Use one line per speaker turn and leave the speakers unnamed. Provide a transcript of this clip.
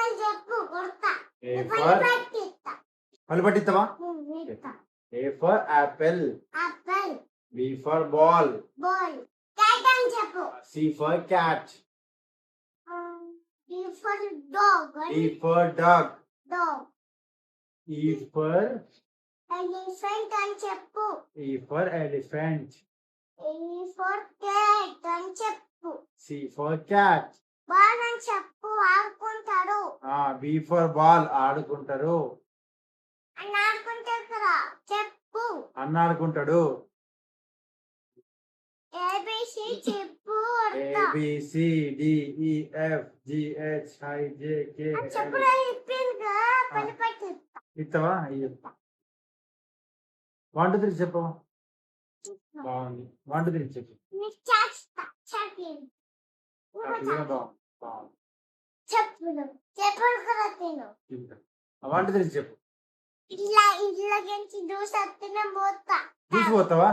A for పళ్ళు పట్టిస్తావా? A for apple. B for ball. C for cat.
D for dog.
D for dog. E for
Elephant అని చెప్పు.
E for elephant.
A for cat అని చెప్పు.
C for cat.
Ball అని చెప్పు, ఆడుకుంటారు.
B for ball ఆడుకుంటారు.
అని ఆడుకుంటారు కదా, చెప్పు.
అన్న ఆడుకుంటాడు.
ABC చెప్పు.
A B C D E F G H I J K L.
చెప్పు ఇప్పింగా పని పట్టిస్తా.
ఇస్తావా? ఇయ్యప్ప. 1 2 3 చెప్పు. బాగుంది. 1 2 3 చెప్పు.
చేస్తా చెప్పండి. చెప్పులు చెప్పులు కూడా తిను.
1 2 3 చెప్పు.
ఇట్లా ఇట్లా గెంచి దూసత్తున పోతా.
చూసిపోతావా?